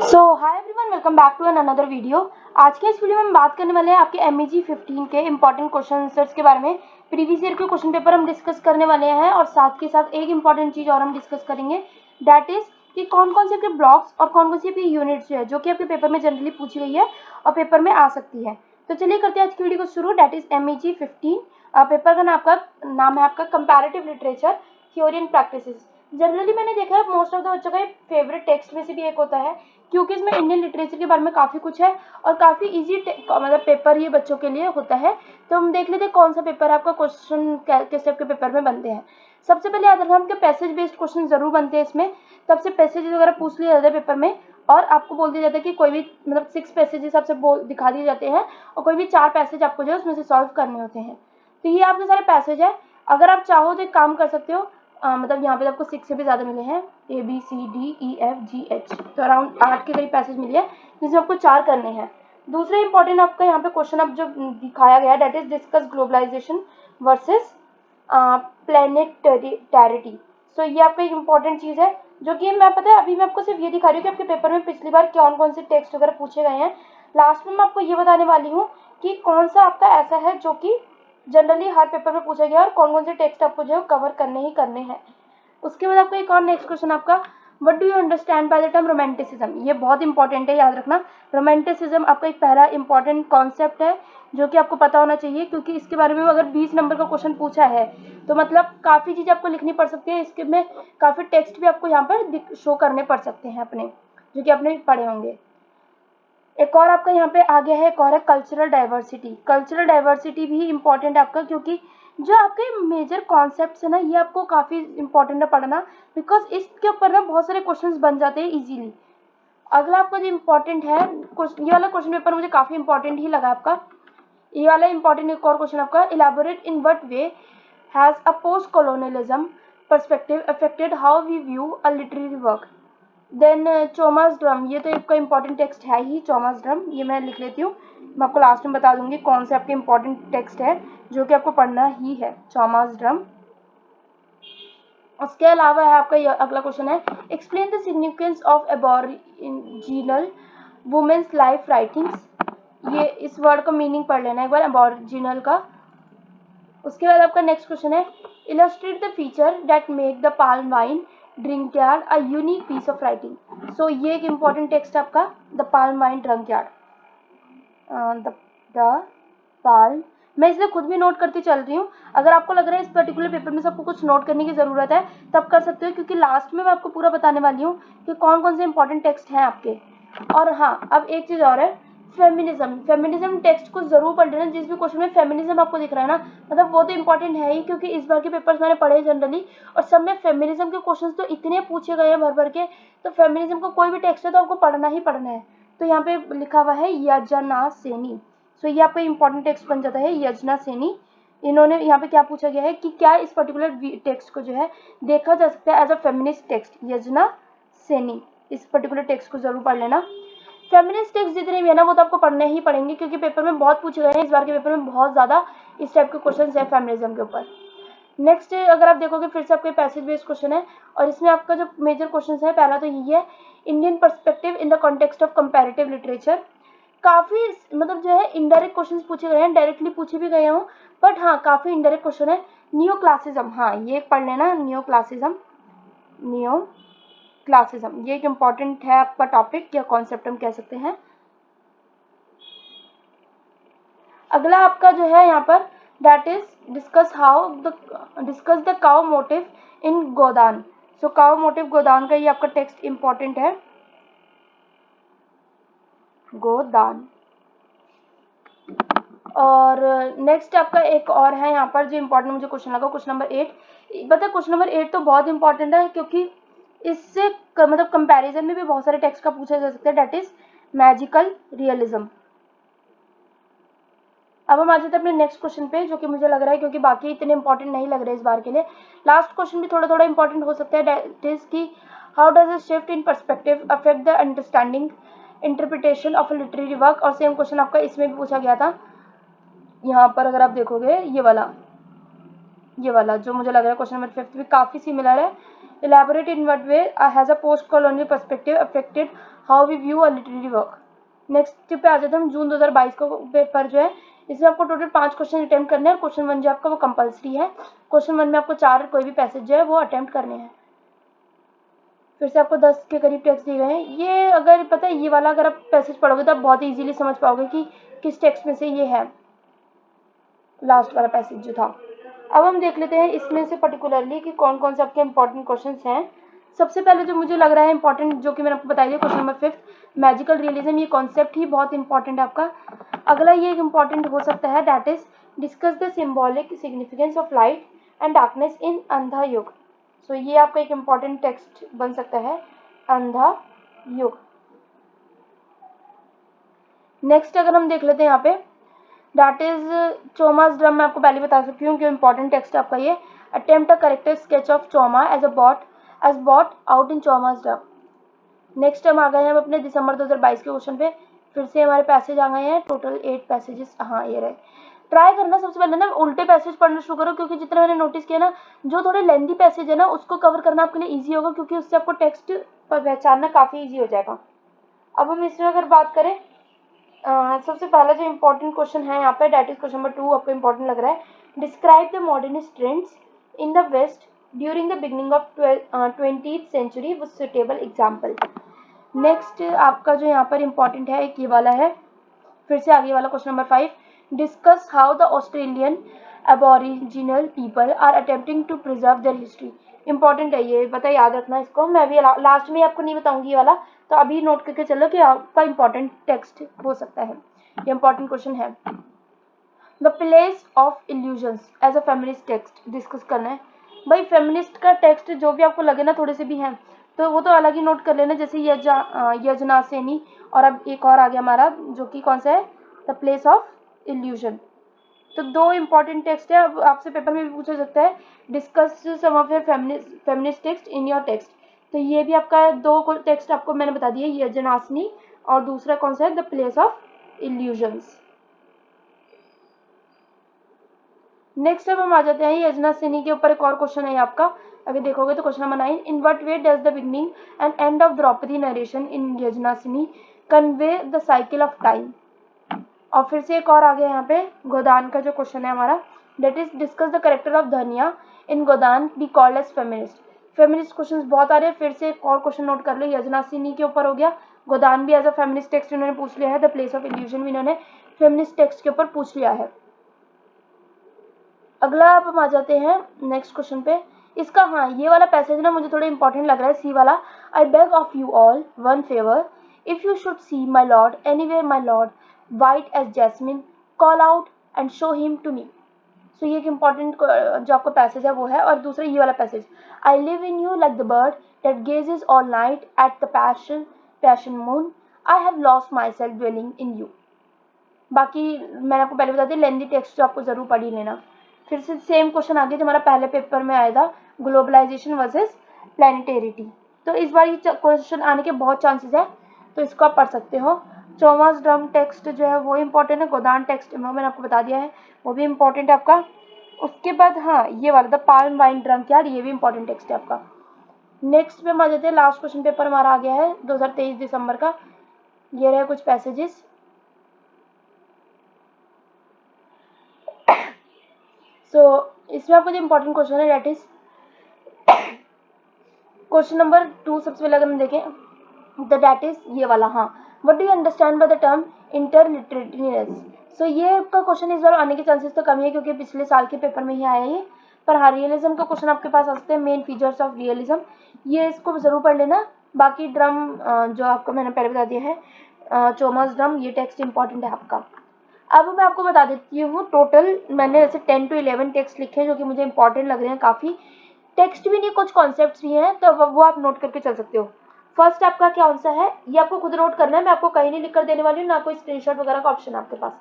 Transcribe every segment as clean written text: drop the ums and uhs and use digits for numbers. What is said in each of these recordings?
So hi everyone, welcome back to another video. आज के इस वीडियो में हम बात करने वाले हैं आपके MEG 15 के इंपॉर्टेंट क्वेश्चन आंसर्स के बारे में। प्रीवियस ईयर के क्वेश्चन पेपर हम डिस्कस करने वाले हैं और साथ के साथ एक इंपॉर्टेंट चीज और हम डिस्कस करेंगे, दैट इज कि कौन कौन से आपके ब्लॉक्स और कौन कौन सी आपकी यूनिट्स है जो कि आपके पेपर में जनरली पूछी गई है और पेपर में आ सकती है। तो चलिए करते हैं आज की वीडियो को शुरू। That is MEG 15। पेपर का नाम है आपका comparative literature theory and practices. Generally मैंने देखा है मोस्ट ऑफ द बच्चों का फेवरेट टेक्स्ट में से भी एक होता है, क्योंकि इसमें इंडियन लिटरेचर के बारे में काफ़ी कुछ है और काफ़ी इजी मतलब पेपर ये बच्चों के लिए होता है। तो हम देख लेते हैं कौन सा पेपर आपका क्वेश्चन किस टाइप के पेपर में बनते हैं। सबसे पहले याद रखना आपके पैसेज बेस्ड क्वेश्चन जरूर बनते हैं इसमें। तब से पैसेज वगैरह पूछ लिया जाता है पेपर में और आपको बोल दिया जाता है कि कोई भी मतलब 6 पैसेजेस आपसे दिखा दिए जाते हैं और कोई भी 4 पैसेज आपको जो है उसमें से सॉल्व करने होते हैं। तो ये आपके सारे पैसेज है। अगर आप चाहो तो एक काम कर सकते हो, मतलब यहाँ पे आपको 6 से भी ज़्यादा मिले हैं, ABCDEFGH, तो अराउंड 8 के करीब पैसेज मिले हैं जिसमें आपको 4 करने हैं। दूसरा इंपॉर्टेंट आपका यहाँ पे क्वेश्चन अब जो दिखाया गया है, that is discuss globalization versus planetarity. So ये आपका एक इंपॉर्टेंट चीज़ है जो कि मैं पता है अभी मैं आपको सिर्फ ये दिखा रही हूँ कि आपके पेपर में पिछली बार कौन कौन से टेक्स्ट वगैरह पूछे गए हैं। लास्ट में मैं आपको ये बताने वाली हूँ कि कौन सा आपका ऐसा है जो कि जनरली हर पेपर में पूछा गया और कौन कौन से टेक्स्ट आपको जो है कवर करने ही करने हैं। उसके बाद आपका एक और नेक्स्ट क्वेश्चन आपका, what do you understand by the term romanticism. ये बहुत इंपॉर्टेंट है, याद रखना। रोमांटिसिज्म आपका एक पहला इंपॉर्टेंट कॉन्सेप्ट है जो कि आपको पता होना चाहिए, क्योंकि इसके बारे में अगर 20 नंबर का क्वेश्चन पूछा है तो मतलब काफ़ी चीज़ें आपको लिखनी पड़ सकती है। इसके में काफ़ी टेक्स्ट भी आपको यहाँ पर शो करने पड़ सकते हैं अपने, जो कि आपने पढ़े होंगे। एक और आपका यहाँ पे आगे है, एक और है कल्चरल डाइवर्सिटी। कल्चरल डाइवर्सिटी भी इम्पॉर्टेंट है आपका, क्योंकि जो आपके मेजर कॉन्सेप्ट्स है ना ये आपको काफ़ी इंपॉर्टेंट है पढ़ना, बिकॉज इसके ऊपर ना बहुत सारे क्वेश्चंस बन जाते हैं इजीली। अगला आपका जो इम्पोर्टेंट है, ये वाला क्वेश्चन पेपर मुझे काफ़ी इंपॉर्टेंट ही लगा आपका। ये वाला इंपॉर्टेंट एक और क्वेश्चन आपका, elaborate in what way has a post colonialism perspective affected how we view a literary work. Then Choma's drum, ये तो आपका इंपॉर्टेंट टेक्स्ट है ही, चोमास ड्रम, ये मैं लिख लेती हूँ। मैं आपको लास्ट में बता दूंगी कौन से आपके इंपॉर्टेंट टेक्स्ट है जो कि आपको पढ़ना ही है, चोमास ड्रम। उसके अलावा है आपका ये अगला क्वेश्चन है, explain the significance of aboriginal women's life writings. ये इस वर्ड का मीनिंग पढ़ लेना एक बार, एबॉरिजिनल का। उसके बाद आपका नेक्स्ट क्वेश्चन है, illustrate the feature that make the palm wine drinkard a unique piece of writing. So ये एक इंपॉर्टेंट टेक्स्ट आपका, the palm wine drinkard. The palm, मैं इसलिए खुद भी नोट करती चल रही हूँ। अगर आपको लग रहा है इस पर्टिकुलर पेपर में सबको कुछ नोट करने की ज़रूरत है तब कर सकते हो, क्योंकि लास्ट में मैं आपको पूरा बताने वाली हूँ कि कौन कौन से इंपॉर्टेंट टेक्स्ट हैं आपके। और हाँ, अब एक चीज़ और है, फेमिनिज्म। फेमिनिज्म टेक्स्ट को जरूर पढ़ लेना। जिस भी क्वेश्चन में फेमिनिज्म आपको दिख रहा है ना, मतलब वो तो इंपॉर्टेंट है ही, क्योंकि इस बार के पेपर्स मैंने पढ़े जनरली और सब में फेमिनिज्म के क्वेश्चंस तो इतने पूछे गए हैं भर भर के। तो फेमिनिज्म का कोई भी टेक्स्ट है तो आपको पढ़ना ही पढ़ना है। तो यहाँ पे लिखा हुआ है यजना सेनी। सो ये आपका इंपॉर्टेंट टेक्स्ट बन जाता है, यजना सेनी। इन्होंने यहाँ पे क्या पूछा गया है कि क्या इस पर्टिकुलर टेक्स्ट को जो है देखा जा सकता है एज अ फेमिनिस्ट टेक्स्ट, यजना सेनी। इस पर्टिकुलर टेक्स्ट को जरूर पढ़ लेना। फेमिनिस्ट टेक्स्ट जितने भी है ना वो तो आपको पढ़ने ही पड़ेंगे, क्योंकि पेपर में बहुत पूछे गए हैं। इस बार के पेपर में बहुत ज़्यादा इस टाइप के क्वेश्चन है फेमिनिज्म के ऊपर। नेक्स्ट अगर आप देखोगे फिर से आपके पैसेज बेस्ड क्वेश्चन है और इसमें आपका जो मेजर क्वेश्चन है पहला तो यही है, Indian perspective in the context of comparative literature. काफ़ी मतलब जो है इनडायरेक्ट क्वेश्चन पूछे गए हैं, डायरेक्टली पूछे भी गए हों, बट हाँ काफ़ी इनडायरेक्ट क्वेश्चन है। नियो क्लासिज्म, हाँ ये पढ़ लेना, नियो क्लासिज्म। नियो क्लासिज्म ये एक इम्पॉर्टेंट है आपका टॉपिक या कॉन्सेप्ट हम कह सकते हैं। अगला आपका जो है यहाँ पर, that is discuss the cow motif in Godan. So cow motif Godan का ये आपका टेक्स्ट इंपॉर्टेंट है, गोदान। और नेक्स्ट आपका एक और है यहाँ पर जो इंपॉर्टेंट मुझे क्वेश्चन लगा, क्वेश्चन नंबर 8। पता है क्वेश्चन नंबर 8 तो बहुत इंपॉर्टेंट है, क्योंकि इससे मतलब कंपैरिजन में भी बहुत सारे टेक्स्ट का पूछा जा सकता है, दैट इज मैजिकल रियलिज्म। अब हम आ जाते हैं अपने नेक्स्ट क्वेश्चन पे, जो कि मुझे लग रहा है क्योंकि बाकी इतने इंपॉर्टेंट नहीं लग रहे इस बार के लिए, लास्ट क्वेश्चन भी थोड़ा थोड़ा इंपॉर्टेंट हो सकता है, दैट इज कि how does a shift in perspective affect the understanding interpretation of a literary work. और सेम क्वेश्चन आपका इसमें भी पूछा गया था। यहाँ पर अगर आप देखोगे ये वाला जो मुझे लग रहा है क्वेश्चन नंबर 5 भी काफ़ी सिमिलर है, Elaborate in what way has a post colonial perspective affected how we view a literary work. Next पे आ जाते हैं हम जून 2022 को पेपर जो है, इसमें आपको टोटल 5 क्वेश्चन अटेम्प्ट करने हैं। क्वेश्चन 1 जो आपका वो कंपलसरी है। क्वेश्चन 1 में आपको 4 कोई भी पैसेज जो है वो अटेम्प्ट करने हैं। फिर से आपको 10 के करीब टेक्स्ट दिए गए हैं। ये अगर पता है ये वाला अगर आप पैसेज पढ़ोगे तो आप बहुत इजीली समझ पाओगे कि किस टेक्स्ट में से ये है, लास्ट वाला पैसेज जो था। अब हम देख लेते हैं इसमें से पर्टिकुलरली कि कौन कौन से आपके इंपॉर्टेंट क्वेश्चंस हैं। सबसे पहले जो मुझे लग रहा है इंपॉर्टेंट, जो कि मैंने आपको बताया दिया, क्वेश्चन नंबर 5 मैजिकल रियलिज्म, ये कॉन्सेप्ट ही बहुत इंपॉर्टेंट है आपका। अगला ये इंपॉर्टेंट हो सकता है, that is discuss the symbolic significance of light and darkness in अंधा युग। सो ये आपका एक इंपॉर्टेंट टेक्स्ट बन सकता है, अंधा युग। नेक्स्ट अगर हम देख लेते हैं यहाँ पे, दैट इज चोमास ड्रम। मैं आपको पहले बता सकती हूँ कि इंपॉर्टेंट टेक्स्ट आपका ये, attempt a character sketch of Choma as brought out in Choma's drum. Next हम आ गए हैं हम अपने दिसंबर 2022 के क्वेश्चन पे। फिर से हमारे पैसेज आ गए हैं, टोटल 8 पैसेजेस। हाँ ये रहे। ट्राई करना सबसे पहले ना उल्टे पैसेज पढ़ना शुरू करो, क्योंकि जितना मैंने नोटिस किया ना, जो थोड़े लेंथी पैसेज है ना उसको कवर करना आपके लिए ईजी होगा, क्योंकि उससे आपको टेक्स्ट पर पहचानना काफ़ी ईजी हो जाएगा। अब हम इसमें अगर बात करें, सबसे पहला जो इम्पोर्टेंट क्वेश्चन है यहाँ पे, डेट इज क्वेश्चन नंबर 2 आपको इम्पोर्टेंट लग रहा है। Describe the modernist trends in the west during the beginning of 20th century with suitable example. Next आपका जो यहाँ पर इम्पोर्टेंट है एक ये वाला है, फिर से आगे वाला question number 5, discuss how the Australian aboriginal people are attempting to preserve their history. Important है ये, पता याद रखना इसको। मैं अभी लास्ट में आपको नहीं बताऊंगी ये वाला, तो अभी नोट करके चलो कि आपका इंपॉर्टेंट टेक्स्ट हो सकता है, ये इंपॉर्टेंट क्वेश्चन है। The place of illusions as a feminist text discuss करना है। भाई फेमिनिस्ट का टेक्स्ट जो भी आपको लगे ना थोड़े से भी हैं, तो वो तो अलग ही नोट कर लेना, जैसे यजनासेनी, और अब एक और आ गया हमारा जो कि कौन सा है, द प्लेस ऑफ इल्यूजन। तो 2 इंपॉर्टेंट टेक्स्ट है। अब आपसे पेपर में भी पूछा सकता है, discuss some of your feminist text in your text. तो ये भी आपका 2 टेक्स्ट आपको मैंने बता दिए, यजनासिनी और दूसरा कौन सा है, the place of illusions. Next अब हम आ जाते हैं यजनासिनी के ऊपर। एक और क्वेश्चन है आपका, अगर देखोगे तो question number 9, in what way does the beginning and end of Draupadi narration in Yajnaseni convey the cycle of time. और फिर से एक और आ गया यहाँ पे गोदान का जो क्वेश्चन है हमारा, that is discuss the character of Dhaniya in Godan be called as feminist. Feminist questions बहुत आ रहे हैं। फिर से एक और क्वेश्चन नोट कर लो, यजनासिनी के ऊपर हो गया, गोदान भी एज अ फेमिनिस्ट टेक्स्ट इन्होंने पूछ लिया है, द प्लेस ऑफ इल्यूजन भी इन्होंने फेमिनिस्ट टेक्स्ट के ऊपर पूछ लिया है। अगला अब हम आ जाते हैं नेक्स्ट क्वेश्चन पे। इसका हाँ ये वाला पैसेज ना मुझे थोड़ा इंपॉर्टेंट लग रहा है, सी वाला, I beg of you all one favour, if you should see my lord anywhere my lord white as jasmine call out and show him to me. So ये एक इंपॉर्टेंट जो आपको पैसेज है वो है। और दूसरा ये वाला passage, I live in you like the bird that gazes all night at the passion moon, I have lost myself dwelling in you. बाकी मैंने आपको पहले बता दी, लेंदी टेक्स्ट जो आपको जरूर पढ़ ही लेना। फिर से सेम क्वेश्चन आ गया जो हमारा पहले पेपर में आया था, ग्लोबलाइजेशन वर्सेस प्लानिटेरिटी। तो इस बार ये क्वेश्चन आने के बहुत चांसेस है, तो इसको आप पढ़ सकते हो। चोमास ड्रम टेक्स्ट जो है वो इम्पोर्टेंट है, गोदान टेक्स्ट मैंने आपको बता दिया है वो भी इम्पोर्टेंट है आपका। उसके बाद हाँ ये वाला द पाल्म वाइन ड्रम, यार ये भी इम्पोर्टेंट टेक्स्ट है आपका। नेक्स्ट पे हम आ जाते हैं, लास्ट क्वेश्चन पेपर हमारा आ गया है 2023 दिसंबर का। ये रहे कुछ पैसेजेस। इसमें आपको जो इम्पोर्टेंट क्वेश्चन है दैट इज क्वेश्चन नंबर 2। सबसे पहले अगर हम देखें द दैट इज ये वाला, हाँ, what do you understand by the term interliterariness. So ये आपका क्वेश्चन इस बार आने के चांसेस तो कम है, क्योंकि पिछले साल के पेपर में ही आया ये। पर हाँ रियलिज्म का क्वेश्चन आपके पास आ सकते हैं, मेन फीचर्स ऑफ रियलिज्म, ये इसको जरूर पढ़ लेना। बाकी ड्रम जो आपको मैंने पहले बता दिया है, चोमास ड्रम, ये टेक्स्ट इंपॉर्टेंट है आपका। अब मैं आपको बता देती हूँ, टोटल मैंने ऐसे 10 to 11 टेक्स्ट लिखे हैं जो कि मुझे इंपॉर्टेंट लग रहे हैं काफ़ी। टेक्स्ट भी नहीं, कुछ कॉन्सेप्ट्स भी हैं, तो वो आप नोट करके चल सकते हो। फर्स्ट आपका क्या आंसर है ये आपको खुद नोट करना है, मैं आपको कहीं नहीं लिख कर देने वाली हूँ, ना कोई स्क्रीनशॉट वगैरह का ऑप्शन आपके पास,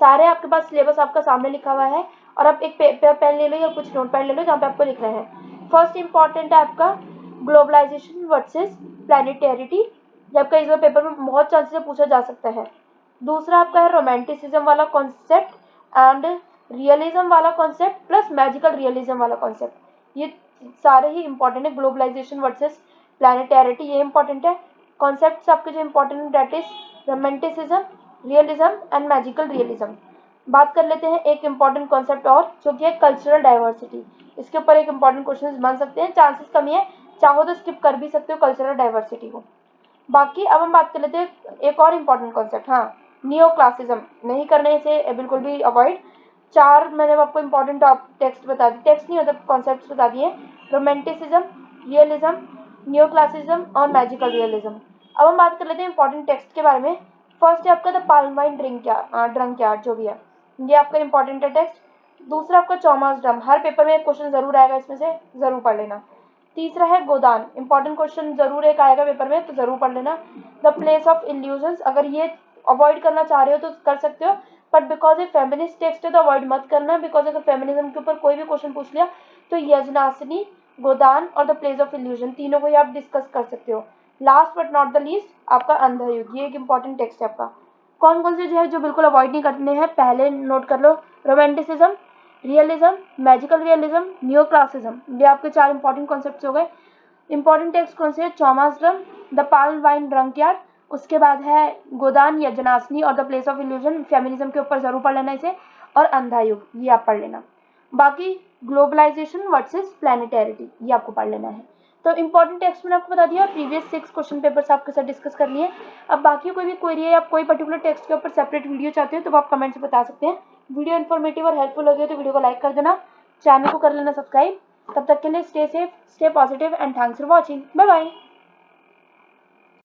सारे आपके पास सिलेबस आपका सामने लिखा हुआ है। और आप एक पेन ले लो या कुछ नोट पैड ले लो जहाँ पे आपको लिखना है। फर्स्ट इंपॉर्टेंट है आपका ग्लोबलाइजेशन वर्सेस प्लानिटेरिटी, ये आपका इस पेपर में बहुत चांसेस से पूछा जा सकता है। दूसरा आपका है रोमांटिसिज्म वाला कॉन्सेप्ट एंड रियलिज्म वाला कॉन्सेप्ट प्लस मैजिकल रियलिज्म वाला कॉन्सेप्ट, ये सारे ही इंपॉर्टेंट है। ग्लोबलाइजेशन वर्सेस प्लानिटैरिटी ये इंपॉर्टेंट है। कॉन्सेप्ट्स आपके जो इंपॉर्टेंट है that is romanticism, realism and magical realism. बात कर लेते हैं एक इंपॉर्टेंट कॉन्सेप्ट और, जो कि है कल्चरल डाइवर्सिटी। इसके ऊपर एक इंपॉर्टेंट क्वेश्चन बन सकते हैं, चांसेस कमी है, चाहो तो स्किप कर भी सकते हो कल्चरल डाइवर्सिटी को। बाकी अब हम बात कर लेते हैं एक और इम्पॉर्टेंट कॉन्सेप्ट, हाँ, नियो क्लासिज्म। नहीं करने से बिल्कुल भी अवॉइड। चार मैंने आपको इम्पोर्टेंट टेक्स्ट बता दी, टेक्स्ट नहीं मतलब कॉन्सेप्ट्स बता दिए, रोमांटिसिज्म, रियलिज्म, नियो क्लासिज्म और मैजिकल रियलिज्म। अब हम बात कर लेते हैं इंपॉर्टेंट टेक्स्ट के बारे में। फर्स्ट है आपका the palm wine drunk yard, जो भी है ये आपका इंपॉर्टेंट है टेक्स्ट। दूसरा आपका चॉमर्स ड्रम, हर पेपर में एक क्वेश्चन जरूर आएगा, इसमें से जरूर पढ़ लेना। तीसरा है गोदान, इंपॉर्टेंट क्वेश्चन जरूर एक आएगा पेपर में, तो जरूर पढ़ लेना। द प्लेस ऑफ इल्यूजन्स, अगर ये अवॉइड करना चाह रहे हो तो कर सकते हो, बट बिकॉज ये फेमिनिस्ट टेक्स्ट है तो अवॉइड मत करना, बिकॉज अगर फेमिनिज्म के ऊपर कोई भी क्वेश्चन पूछ लिया तो यजनासिनी, गोदान और द प्लेस ऑफ इल्यूजन तीनों को ही आप डिस्कस कर सकते हो। Last but not the least आपका अंधा युग, ये एक इंपॉर्टेंट टेक्स्ट है आपका। कौन कौन से जो है जो बिल्कुल अवॉइड नहीं करने हैं, पहले नोट कर लो, romanticism, realism, magical realism, neo classicism, ये आपके चार इंपॉर्टेंट कॉन्सेप्ट्स हो गए। इंपॉर्टेंट टेक्स्ट कौन से है, Choma's drum, the palm wine drinkard, उसके बाद है गोदान या जनासनी और the place of illusion, feminism के ऊपर जरूर पढ़ लेना इसे, और अंधा युग ये आप पढ़ लेना। बाकी ग्लोबलाइजेशन वर्सेस प्लानिटैरिटी ये आपको पढ़ लेना है। तो इंपॉर्टेंट टेक्स्ट मैंने आपको बता दिया, प्रीवियस 6 क्वेश्चन पेपर्स आपके साथ डिस्कस कर लिए। अब बाकी कोई भी क्वेरी है या कोई पर्टिकुलर टेक्स्ट के ऊपर सेपरेट वीडियो चाहते हो तो आप कमेंट से बता सकते हैं। वीडियो इन्फॉर्मेटिव और हेल्पफुल लगे तो वीडियो को लाइक कर देना, चैनल को कर लेना सब्सक्राइब। तब तक के लिए stay safe, stay positive and thanks for watching. Bye bye.